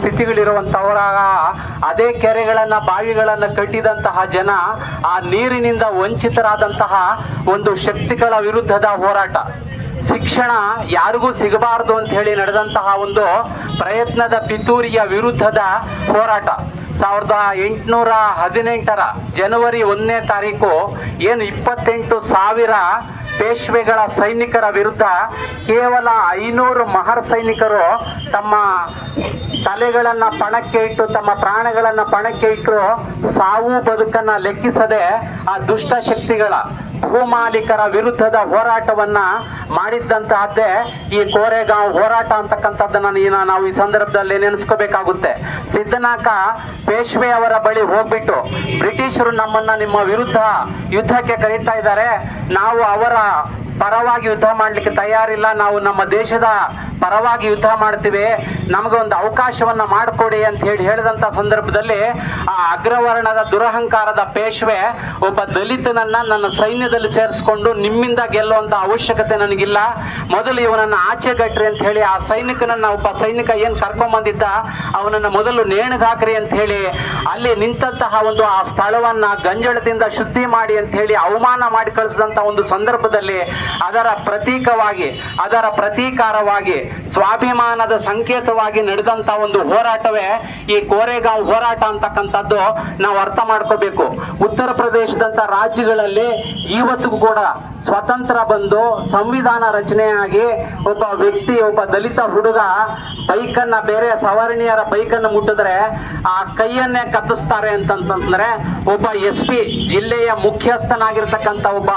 ಸ್ಥಿತಿಗಳಿರುವಂಥವರ ಅದೇ ಕೆರೆಗಳನ್ನು ಬಾವಿಗಳನ್ನು ಕಟ್ಟಿದಂತಹ ಜನ ಆ ನೀರಿನಿಂದ ವಂಚಿತರಾದಂತಹ ಒಂದು ಶಕ್ತಿಗಳ ವಿರುದ್ಧದ ಹೋರಾಟ. ಶಿಕ್ಷಣ ಯಾರಿಗೂ ಸಿಗಬಾರದು ಅಂತ ಹೇಳಿ ನಡೆದಂತಹ ಒಂದು ಪ್ರಯತ್ನದ ಪಿತೂರಿಯ ವಿರುದ್ಧದ ಹೋರಾಟ. 1818 ಜನವರಿ 1ನೇ ತಾರೀಕು ಏನು 28,000 ಪೇಶ್ವೆಗಳ ಸೈನಿಕರ ವಿರುದ್ಧ ಕೇವಲ 500 ಮಹರ್ ಸೈನಿಕರು ತಮ್ಮ ತಲೆಗಳನ್ನು ಪಣಕ್ಕೆ ಇಟ್ಟು, ತಮ್ಮ ಪ್ರಾಣಗಳನ್ನು ಪಣಕ್ಕೆ ಇಟ್ಟು, ಸಾವು ಬದುಕನ್ನ ಲೆಕ್ಕಿಸದೆ ಆ ದುಷ್ಟ ಶಕ್ತಿಗಳ ಭೂಮಾಲೀಕರ ವಿರುದ್ಧದ ಹೋರಾಟವನ್ನ ಮಾಡಿದ್ದಂತಹದ್ದೇ ಈ ಕೋರೆಗಾಂವ್ ಹೋರಾಟ ಅಂತಕ್ಕಂಥದ್ದನ್ನ ನಾವು ಈ ಸಂದರ್ಭದಲ್ಲಿ ನೆನೆಸ್ಕೋಬೇಕಾಗುತ್ತೆ. ಸಿದ್ದನಾಕ ಪೇಶ್ವೆ ಅವರ ಬಳಿ ಹೋಗ್ಬಿಟ್ಟು, ಬ್ರಿಟಿಷರು ನಮ್ಮನ್ನ ನಿಮ್ಮ ವಿರುದ್ಧ ಯುದ್ಧಕ್ಕೆ ಕರೀತಾ ಇದ್ದಾರೆ, ನಾವು ಅವರ ಪರವಾಗಿ ಯುದ್ಧ ಮಾಡಲಿಕ್ಕೆ ತಯಾರಿಲ್ಲ, ನಾವು ನಮ್ಮ ದೇಶದ ಪರವಾಗಿ ಯುದ್ಧ ಮಾಡ್ತೀವಿ, ನಮಗೊಂದು ಅವಕಾಶವನ್ನ ಮಾಡಿಕೊಡಿ ಅಂತ ಹೇಳಿದಂಥ ಸಂದರ್ಭದಲ್ಲಿ ಆ ಅಗ್ರವರ್ಣದ ದುರಹಂಕಾರದ ಪೇಶ್ವೆ ಒಬ್ಬ ದಲಿತನನ್ನ ನನ್ನ ಸೈನ್ಯದಲ್ಲಿ ಸೇರಿಸ್ಕೊಂಡು, ನಿಮ್ಮಿಂದ ಗೆಲ್ಲುವಂತ ಅವಶ್ಯಕತೆ ನನಗಿಲ್ಲ, ಮೊದಲು ಇವನನ್ನ ಆಚೆಗಟ್ರಿ ಅಂತ ಹೇಳಿ ಆ ಸೈನಿಕನನ್ನ, ಒಬ್ಬ ಸೈನಿಕ ಏನ್ ಕರ್ಕೊಂಡ್ಬಂದಿದ್ದ ಅವನನ್ನ ಮೊದಲು ನೇಣಿಗಾಕ್ರಿ ಅಂತ ಹೇಳಿ ಅಲ್ಲಿ ನಿಂತಹ ಒಂದು ಆ ಸ್ಥಳವನ್ನ ಗಂಜಳದಿಂದ ಶುದ್ಧಿ ಮಾಡಿ ಅಂತ ಹೇಳಿ ಅವಮಾನ ಮಾಡಿ ಕಳಿಸಿದಂತ ಒಂದು ಸಂದರ್ಭದಲ್ಲಿ ಅದರ ಪ್ರತೀಕವಾಗಿ, ಅದರ ಪ್ರತೀಕಾರವಾಗಿ, ಸ್ವಾಭಿಮಾನದ ಸಂಕೇತವಾಗಿ ನಡೆದಂತ ಒಂದು ಹೋರಾಟವೇ ಈ ಕೋರೆಗಾಂವ್ ಹೋರಾಟ ಅಂತಕ್ಕಂಥದ್ದು ನಾವು ಅರ್ಥ ಮಾಡ್ಕೋಬೇಕು. ಉತ್ತರ ಪ್ರದೇಶದಂತ ರಾಜ್ಯಗಳಲ್ಲಿ ಇವತ್ತಿಗೂ ಕೂಡ ಸ್ವತಂತ್ರ ಬಂದು ಸಂವಿಧಾನ ರಚನೆಯಾಗಿ ಒಬ್ಬ ವ್ಯಕ್ತಿ, ಒಬ್ಬ ದಲಿತ ಹುಡುಗ ಬೈಕನ್ನ, ಬೇರೆ ಸವರ್ಣೀಯರ ಬೈಕನ್ನು ಮುಟ್ಟಿದ್ರೆ ಆ ಕೈಯನ್ನೇ ಕತ್ತಿಸ್ತಾರೆ ಅಂತಂದ್ರೆ, ಒಬ್ಬ SP ಜಿಲ್ಲೆಯ ಮುಖ್ಯಸ್ಥನಾಗಿರ್ತಕ್ಕಂಥ ಒಬ್ಬ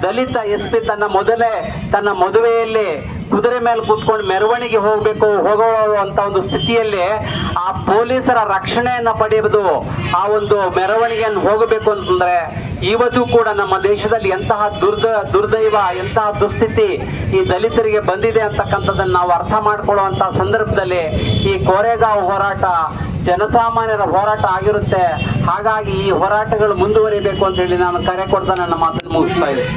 ದಲಿತ SP ತನ್ನ ಮದುವೆಯಲ್ಲಿ ಕುದುರೆ ಮೇಲೆ ಕೂತ್ಕೊಂಡು ಮೆರವಣಿಗೆ ಹೋಗುವಂತ ಒಂದು ಸ್ಥಿತಿಯಲ್ಲಿ ಆ ಪೊಲೀಸರ ರಕ್ಷಣೆಯನ್ನ ಪಡೆಯುವುದು, ಆ ಒಂದು ಮೆರವಣಿಗೆಯನ್ನು ಹೋಗಬೇಕು ಅಂತಂದ್ರೆ ಇವತ್ತು ಕೂಡ ನಮ್ಮ ದೇಶದಲ್ಲಿ ಎಂತಹ ದುರ್ದೈವ, ಎಂತಹ ದುಸ್ಥಿತಿ ಈ ದಲಿತರಿಗೆ ಬಂದಿದೆ ಅಂತಕ್ಕಂಥದ್ದನ್ನು ನಾವು ಅರ್ಥ ಮಾಡ್ಕೊಳ್ಳುವಂತಹ ಸಂದರ್ಭದಲ್ಲಿ ಈ ಕೋರೆಗಾಂವ್ ಹೋರಾಟ ಜನಸಾಮಾನ್ಯರ ಹೋರಾಟ ಆಗಿರುತ್ತೆ. ಹಾಗಾಗಿ ಈ ಹೋರಾಟಗಳು ಮುಂದುವರಿಬೇಕು ಅಂತ ಹೇಳಿ ನಾನು ಕರೆ ಕೊಡ್ತಾ ನನ್ನ ಮಾತನ್ನು ಮುಗಿಸ್ತಾ ಇದ್ದೆ.